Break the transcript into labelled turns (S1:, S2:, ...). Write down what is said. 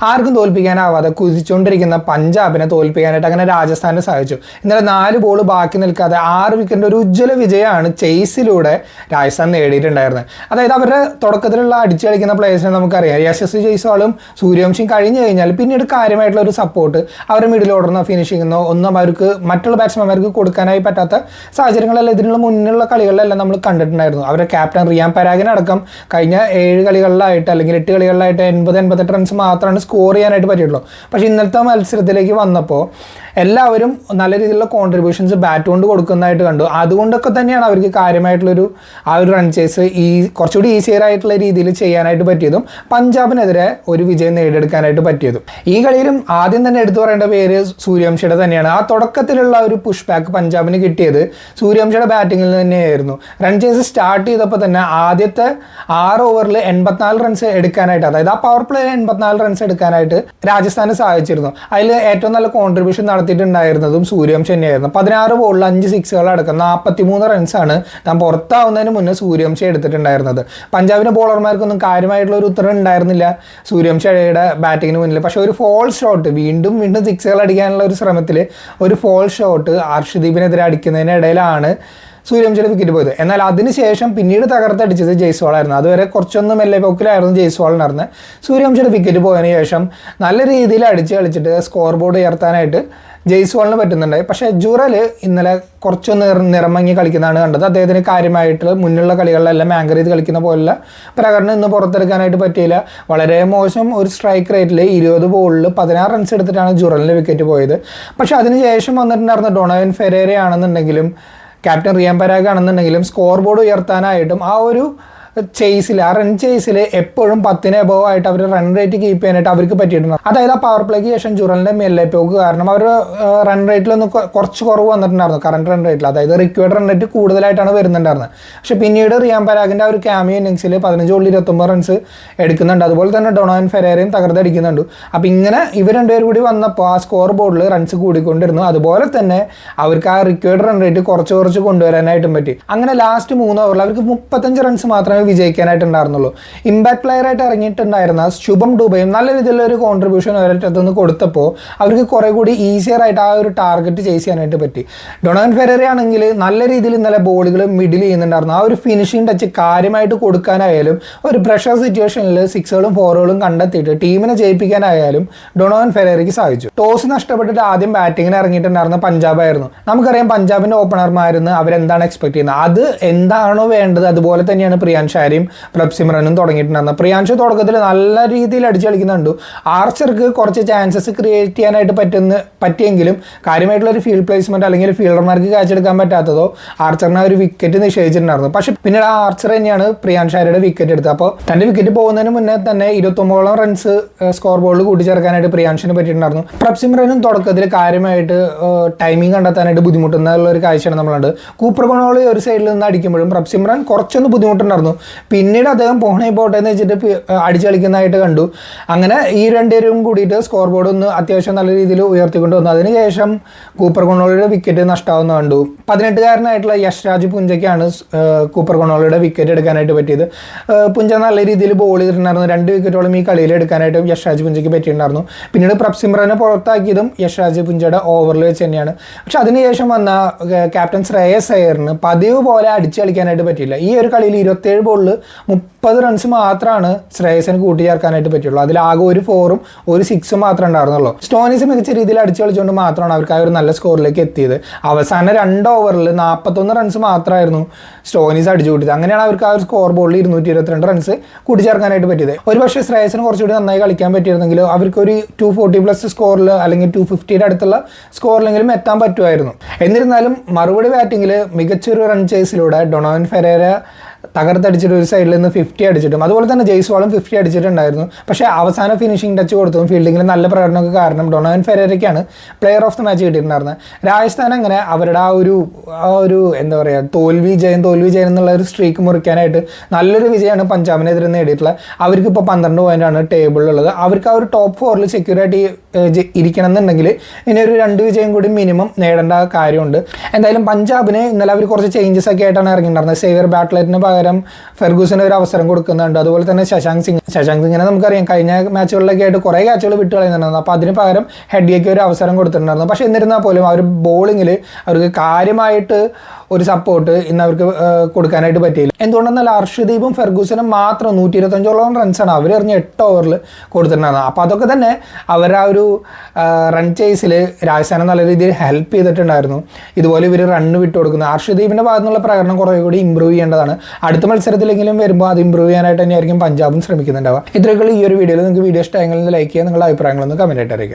S1: ആർക്കും തോൽപ്പിക്കാനാവാതെ കുതിച്ചുകൊണ്ടിരിക്കുന്ന പഞ്ചാബിനെ തോൽപ്പിക്കാനായിട്ട് അങ്ങനെ രാജസ്ഥാന് സാധിച്ചു. ഇന്നലെ 4 ബോൾ ബാക്കി നിൽക്കാതെ 6 വിക്കറ്റിൻ്റെ ഒരു ഉജ്ജ്വല വിജയമാണ് ചേസിലൂടെ രാജസ്ഥാൻ നേടിയിട്ടുണ്ടായിരുന്നത്. അതായത് അവരുടെ തുടക്കത്തിലുള്ള അടിച്ചു കളിക്കുന്ന പ്ലേയേഴ്സിനെ നമുക്കറിയാം. യശസ്വി ജയ്സ്വാളും സൂര്യവംശിയും കഴിഞ്ഞു കഴിഞ്ഞാൽ പിന്നീട് കാര്യമായിട്ടുള്ള ഒരു സപ്പോർട്ട് അവരുടെ മിഡിൽ ഓർഡറിനോ ഫിനിഷിങ്ങോ ഒന്നും അവർക്ക് മറ്റുള്ള ബാറ്റ്സ്മാൻമാർക്ക് കൊടുക്കാനായി പറ്റാത്ത സാഹചര്യങ്ങളെല്ലാം ഇതിനുള്ള മുന്നിലുള്ള കളികളിലെല്ലാം നമ്മൾ കണ്ടിട്ടുണ്ടായിരുന്നു. അവരുടെ ക്യാപ്റ്റൻ റിയാൻ പരാഗിനടക്കം കഴിഞ്ഞ 7 കളികളിലായിട്ട് അല്ലെങ്കിൽ 8 കളികളിലായിട്ട് 80-88 റൺസ് മാത്രമാണ് സ്കോർ ചെയ്യാനായിട്ട് പറ്റിയിട്ടുള്ളൂ. പക്ഷേ ഇന്നലത്തെ മത്സരത്തിലേക്ക് വന്നപ്പോൾ എല്ലാവരും നല്ല രീതിയിലുള്ള കോൺട്രിബ്യൂഷൻസ് ബാറ്റ് കൊണ്ട് കൊടുക്കുന്നതായിട്ട് കണ്ടു. അതുകൊണ്ടൊക്കെ തന്നെയാണ് അവർക്ക് കാര്യമായിട്ടുള്ളൊരു ഒരു റൺ ചേസ് കുറച്ചുകൂടി ഈസിയർ ആയിട്ടുള്ള രീതിയിൽ ചെയ്യാനായിട്ട് പറ്റിയതും പഞ്ചാബിനെതിരെ ഒരു വിജയം നേടിയെടുക്കാനായിട്ട് പറ്റിയതും. ഈ കളിയിലും ആദ്യം തന്നെ എടുത്തു പറയേണ്ട പേര് സൂര്യവംശിയുടെ തന്നെയാണ്. ആ തുടക്കത്തിലുള്ള ഒരു പുഷ് ബാക്ക് പഞ്ചാബിന് കിട്ടിയത് സൂര്യവംശിയുടെ ബാറ്റിങ്ങിൽ തന്നെയായിരുന്നു. റൺ ചേസ് സ്റ്റാർട്ട് ചെയ്തപ്പോൾ തന്നെ ആദ്യത്തെ 6 ഓവറിൽ 84 റൺസ് എടുക്കാനായിട്ട്, അതായത് ആ പവർ പ്ലേയിൽ 84 റൺസ് എടുക്കാനായിട്ട് രാജസ്ഥാന് സാധിച്ചിരുന്നു. അതിൽ ഏറ്റവും നല്ല കോൺട്രിബ്യൂഷൻ നടത്തിയിട്ടുണ്ടായിരുന്നതും സൂര്യവംശി തന്നെയായിരുന്നു. 16 ബോളിൽ 5 സിക്സുകൾ അടക്കം 43 റൺസാണ് താൻ പുറത്താവുന്നതിന് മുന്നേ സൂര്യവംശി എടുത്തിട്ടുണ്ടായിരുന്നത്. പഞ്ചാബിന്റെ ബോളർമാർക്കൊന്നും കാര്യമായിട്ടുള്ള ഒരു ഉത്തരം ഉണ്ടായിരുന്നില്ല സൂര്യവംശിയുടെ ബാറ്റിങ്ങിന് മുന്നിൽ. പക്ഷേ ഒരു ഫോൾ ഷോട്ട്, വീണ്ടും സിക്സുകൾ അടിക്കാനുള്ള ഒരു ശ്രമത്തിൽ ഒരു ഫോൾ ഷോട്ട് അർഷദീപിനെതിരെ അടിക്കുന്നതിനിടയിലാണ് സൂര്യവംശിയുടെ വിക്കറ്റ് പോയത്. എന്നാൽ അതിനുശേഷം പിന്നീട് തകർത്തടിച്ചത് ജയ്സ്വാളായിരുന്നു. അതുവരെ കുറച്ചൊന്നും മെല്ലെ പോക്കിലായിരുന്നു ജയ്സ്വാളിനറിഞ്ഞ്. സൂര്യവംശിയുടെ വിക്കറ്റ് പോയതിനു ശേഷം നല്ല രീതിയിൽ അടിച്ച് കളിച്ചിട്ട് സ്കോർ ബോർഡ് ഉയർത്താനായിട്ട് ജയ്സ്വാളിന് പറ്റുന്നുണ്ടായി. പക്ഷേ ജുറൽ ഇന്നലെ കുറച്ചൊന്ന് നിറമങ്ങി കളിക്കുന്നതാണ് കണ്ടത്. അദ്ദേഹത്തിന് കാര്യമായിട്ട് മുന്നിലുള്ള കളികളിലെല്ലാം ആങ്കർ ചെയ്ത് കളിക്കുന്ന പോലുള്ള പ്രകടനം ഇന്ന് പുറത്തെടുക്കാനായിട്ട് പറ്റിയില്ല. വളരെ മോശം ഒരു സ്ട്രൈക്ക് റേറ്റിൽ 20 ബോളിൽ 16 റൺസ് എടുത്തിട്ടാണ് ജുറലിൻ്റെ വിക്കറ്റ് പോയത്. പക്ഷേ അതിനുശേഷം വന്നിട്ടുണ്ടായിരുന്ന ഡൊണോവൻ ഫെരേരയാണെന്നുണ്ടെങ്കിലും ക്യാപ്റ്റൻ റിയാൻ പരാഗ് ആണെന്നുണ്ടെങ്കിലും സ്കോർ ബോർഡ് ഉയർത്താനായിട്ടും ആ ഒരു ചേസിൽ, ആ റൺ ചേസിൽ എപ്പോഴും 10 എബോവ് ആയിട്ട് അവർ റൺ റേറ്റ് കീപ്പ് ചെയ്യാനായിട്ട് അവർക്ക് പറ്റിയിട്ടുണ്ട്. അതായത് ആ പവർ പ്ലേക്ക് ശേഷം ജുറലിൻ്റെ മെല്ലെ പോക്ക് കാരണം അവർ റൺ റേറ്റിലൊന്ന് കുറച്ച് കുറവ് വന്നിട്ടുണ്ടായിരുന്നു. കറണ്ട് റൺ റേറ്റിൽ, അതായത് റിക്വയർഡ് റൺ റേറ്റ് കൂടുതലായിട്ടാണ് വരുന്നുണ്ടായിരുന്നത്. പക്ഷേ പിന്നീട് റിയാൻ പരാഗിൻ്റെ ആ ഒരു ക്യാമിയോ ഇന്നിങ്സിൽ 15 ബോളിൽ 29 റൺസ് എടുക്കുന്നുണ്ട്. അതുപോലെ തന്നെ ഡൊണോവൻ ഫെരേരയും തകർത്തടിക്കുന്നുണ്ട്. അപ്പോൾ ഇങ്ങനെ ഇവർ രണ്ടുപേരും കൂടി വന്നപ്പോൾ ആ സ്കോർ ബോർഡിൽ റൺസ് കൂടിക്കൊണ്ടിരുന്നു. അതുപോലെ തന്നെ അവർക്ക് ആ റിക്വയർഡ് റൺ റേറ്റ് കുറച്ച് കൊണ്ടുവരാനായിട്ടും പറ്റി. അങ്ങനെ ലാസ്റ്റ് 3 ഓവറിൽ അവർക്ക് 35 റൺസ് മാത്രമേ വിജയിക്കാനായിട്ടുണ്ടായിരുന്നുള്ളൂ. ഇമ്പാക്ട് പ്ലെയർ ആയിട്ട് ഇറങ്ങിയിട്ടുണ്ടായിരുന്ന ശുഭം ഡുബയും നല്ല രീതിയിലുള്ള ഒരു കോൺട്രിബ്യൂഷൻ ഒരിടത്തുനിന്ന് കൊടുത്തപ്പോൾ അവർക്ക് കുറെ കൂടി ഈസിയർ ആയിട്ട് ആ ഒരു ടാർഗറ്റ് ചേസ് ചെയ്യാനായിട്ട് പറ്റി. ഡൊണോവൻ ഫെരേര ആണെങ്കിൽ നല്ല രീതിയിൽ ഇന്നലെ ബോളുകൾ മിഡിൽ ചെയ്യുന്നുണ്ടായിരുന്നു. ആ ഒരു ഫിനിഷിംഗ് ടച്ച് കാര്യമായിട്ട് കൊടുക്കാനായാലും ഒരു പ്രഷർ സിറ്റുവേഷനിൽ 6കളും 4കളും കണ്ടെത്തിയിട്ട് ടീമിനെ ജയിപ്പിക്കാനായാലും ഡൊണോവൻ ഫെരേരയ്ക്ക് സാധിച്ചു. ടോസ് നഷ്ടപ്പെട്ടിട്ട് ആദ്യം ബാറ്റിങ്ങിന് ഇറങ്ങിയിട്ടുണ്ടായിരുന്ന പഞ്ചാബായിരുന്നു. നമുക്കറിയാം പഞ്ചാബിന്റെ ഓപ്പണർമാരെന്ന് അവരെന്താണ് എക്സ്പെക്ട് ചെയ്യുന്നത്, അത് എന്താണോ വേണ്ടത് അതുപോലെ തന്നെയാണ് പ്രിയാൻഷ് ആര്യയും പ്രഭ്സിമ്രനും തുടങ്ങിയിട്ടുണ്ടായിരുന്നത്. പ്രിയാൻഷ് തുടക്കത്തിൽ നല്ല രീതിയിൽ അടിച്ചു കളിക്കുന്നുണ്ട്. ആർച്ചർക്ക് കുറച്ച് ചാൻസസ് ക്രിയേറ്റ് ചെയ്യാനായിട്ട് പറ്റിയെങ്കിലും കാര്യമായിട്ടുള്ള ഒരു ഫീൽഡ് പ്ലേസ്മെന്റ് അല്ലെങ്കിൽ ഫീൽഡർമാർക്ക് ക്യാച്ച് എടുക്കാൻ പറ്റാത്തതോ ആർച്ചറിനെ ഒരു വിക്കറ്റ് നിഷേധിച്ചിട്ടുണ്ടായിരുന്നു. പക്ഷെ പിന്നീട് ആ ആർച്ചർ തന്നെയാണ് പ്രിയാൻഷ് ആര്യയുടെ വിക്കറ്റ് എടുത്തത്. അപ്പോൾ തന്റെ വിക്കറ്റ് പോകുന്നതിന് മുന്നേ തന്നെ 29 റൺസ് സ്കോർ ബോർഡിൽ കൂട്ടിച്ചേർക്കാനായിട്ട് പ്രിയാൻഷിന് പറ്റിയിട്ടുണ്ടായിരുന്നു. പ്രഭ്സിമ്രനും തുടക്കത്തിൽ കാര്യമായിട്ട് ടൈമിംഗ് കണ്ടെത്താനായിട്ട് ബുദ്ധിമുട്ടുന്ന ഒരു കാഴ്ചയാണ് നമ്മളുണ്ട്. കൂപ്പർ ബണോളി ഒരു സൈഡിൽ നിന്ന് അടിക്കുമ്പോഴും പ്രഭ്സിമ്രൻ കുറച്ചൊന്ന് ബുദ്ധിമുട്ടുണ്ടായിരുന്നു. പിന്നീട് അദ്ദേഹം പോട്ടെ എന്ന് വെച്ചിട്ട് അടിച്ചു കളിക്കുന്നതായിട്ട് കണ്ടു. അങ്ങനെ ഈ രണ്ടുപേരും കൂടിയിട്ട് സ്കോർ ബോർഡ് ഒന്ന് അത്യാവശ്യം നല്ല രീതിയിൽ ഉയർത്തിക്കൊണ്ട് വന്നു. അതിനുശേഷം കൂപ്പർ കൊണോളിയുടെ വിക്കറ്റ് നഷ്ടമാവുന്ന കണ്ടു. 18-കാരനായിട്ടുള്ള യശ്രാജ് പുഞ്ചയ്ക്കാണ് കൂപ്പർ കൊണോളിയുടെ വിക്കറ്റ് എടുക്കാനായിട്ട് പറ്റിയത്. പുഞ്ച നല്ല രീതിയിൽ ബോൾ ചെയ്തിട്ടുണ്ടായിരുന്നു. 2 വിക്കറ്റോളം ഈ കളിയിൽ എടുക്കാനായിട്ട് യശ്രാജ് പുഞ്ചയ്ക്ക് പറ്റിയിട്ടുണ്ടായിരുന്നു. പിന്നീട് പ്രഭ്സിമ്രനെ പുറത്താക്കിയതും യശ്രാജ് പുഞ്ചയുടെ ഓവറിൽ വെച്ച് തന്നെയാണ്. പക്ഷെ അതിനുശേഷം വന്ന ക്യാപ്റ്റൻ ശ്രേയസ് അയ്യറിന് പതിവ് പോലെ അടിച്ചു കളിക്കാനായിട്ട് പറ്റിയില്ല. ഈ ഒരു കളിയിൽ 27 ബോളിൽ 30 റൺസ് മാത്രമാണ് ശ്രേയസിന് കൂട്ടിച്ചേർക്കാനായിട്ട് പറ്റുള്ളൂ. അതിലാകെ ഒരു 4ഉം ഒരു 6ഉം മാത്രമേ ഉണ്ടായിരുന്നുള്ളൂ. സ്റ്റോയിനിസ് മികച്ച രീതിയിൽ അടിച്ചു കളിച്ചുകൊണ്ട് മാത്രമാണ് അവർക്ക് ആ ഒരു നല്ല സ്കോറിലേക്ക് എത്തിയത്. അവസാന 2 ഓവറിൽ 41 റൺസ് മാത്രമായിരുന്നു സ്റ്റോയിനിസ് അടിച്ചു കൂട്ടിയത്. അങ്ങനെയാണ് അവർക്ക് ആ ഒരു സ്കോർ ബോർഡിൽ 222 റൺസ് കൂട്ടിച്ചേർക്കാനായിട്ട് പറ്റിയത്. ഒരു പക്ഷേ ശ്രേയസിന് കുറച്ചുകൂടി നന്നായി കളിക്കാൻ പറ്റിയിരുന്നെങ്കിൽ അവർക്ക് ഒരു 240+ സ്കോറിൽ അല്ലെങ്കിൽ 250യുടെ അടുത്തുള്ള സ്കോറിലെങ്കിലും എത്താൻ പറ്റുമായിരുന്നു. എന്നിരുന്നാലും മറുപടി ബാറ്റിങ്ങിൽ മികച്ചൊരു റൺ ചേസിലൂടെ ഡൊണോവൻ ഫെരേര തകർത്തടിച്ചിട്ട് ഒരു സൈഡിൽ നിന്ന് 50 അടിച്ചിട്ടും അതുപോലെ തന്നെ ജയ്സ്വാളും 50 അടിച്ചിട്ടുണ്ടായിരുന്നു. പക്ഷേ അവസാന ഫിനിഷിംഗ് ടച്ച് കൊടുത്തതും ഫീൽഡിങ്ങിൽ നല്ല പ്രകടനമൊക്കെ കാരണം ഡൊണോവൻ ഫെരേരയ്ക്കാണ് പ്ലെയർ ഓഫ് ദ മാച്ച് കിട്ടിയിട്ടുണ്ടായിരുന്നത്. രാജസ്ഥാൻ അങ്ങനെ അവരുടെ ആ ഒരു എന്താ പറയുക തോൽവി ജയം എന്നുള്ള ഒരു സ്ട്രീക്ക് മുറിക്കാനായിട്ട് നല്ലൊരു വിജയമാണ് പഞ്ചാബിനെതിരെ നേടിയിട്ടുള്ളത്. അവർക്ക് ഇപ്പോൾ 12 പോയിന്റാണ് ടേബിളിലുള്ളത്. അവർക്ക് ആ ഒരു ടോപ്പ് 4 സെക്യൂറായിട്ട് ഇരിക്കണം എന്നുണ്ടെങ്കിൽ ഇനി ഒരു 2 വിജയം കൂടി മിനിമം നേടേണ്ട കാര്യമുണ്ട്. എന്തായാലും പഞ്ചാബിന് ഇന്നലെ അവർ കുറച്ച് ചേഞ്ചസ് ഒക്കെ ആയിട്ടാണ് ഇറങ്ങിയിട്ടുണ്ടായിരുന്നത്. സേവിയർ ബാറ്റ്ലറ്റിന് പകരം ഫെർഗൂസിന് ഒരു അവസരം കൊടുക്കുന്നുണ്ട്. അതുപോലെ തന്നെ ശശാങ്ക് സിംഗിനെ നമുക്കറിയാം കഴിഞ്ഞ മാച്ചുകളിലൊക്കെ ആയിട്ട് കുറേ ക്യാച്ചുകൾ വിട്ട് കളയുന്നുണ്ടായിരുന്നു. അപ്പോൾ അതിന് പകരം ഹെഡിയയ്ക്ക് ഒരു അവസരം കൊടുത്തിട്ടുണ്ടായിരുന്നു. പക്ഷേ എന്നിരുന്നാൽ പോലും അവർ ബോളിങ്ങിൽ അവർക്ക് കാര്യമായിട്ട് ഒരു സപ്പോർട്ട് ഇന്ന് അവർക്ക് കൊടുക്കാനായിട്ട് പറ്റിയില്ല. എന്തുകൊണ്ടെന്നാൽ അർഷദീപും ഫെർഗൂസനും മാത്രം 125ഓളം റൺസാണ് അവർ എറിഞ്ഞ 8 ഓവറിൽ കൊടുത്തിട്ടുണ്ടായിരുന്നത്. അപ്പോൾ അതൊക്കെ തന്നെ അവരുടെ ആ ഒരു റൺ ചേസിൽ രാജസ്ഥാനെ നല്ല രീതിയിൽ ഹെൽപ്പ് ചെയ്തിട്ടുണ്ടായിരുന്നു. ഇതുപോലെ ഇവർ റണ്ണ് വിട്ടു കൊടുക്കുന്നത് അർഷദീപിൻ്റെ ഭാഗത്തു നിന്നുള്ള പ്രകടനം കുറേ കൂടി ഇമ്പ്രൂവ് ചെയ്യേണ്ടതാണ്. അടുത്ത മത്സരത്തിലെങ്കിലും വരുമ്പോൾ അത് ഇമ്പ്രൂവ് ചെയ്യാനായിട്ട് തന്നെയായിരിക്കും പഞ്ചാബും ശ്രമിക്കുന്നുണ്ടാവുക. ഇത്രയൊക്കെ ഈ ഒരു വീഡിയോയിൽ നിങ്ങൾക്ക് വീഡിയോ ഇഷ്ടമായെങ്കിൽ ലൈക്ക് ചെയ്യുക, നിങ്ങളുടെ അഭിപ്രായങ്ങളൊന്ന് കമൻറ്റ് ആയിട്ട് അറിയിക്കുക.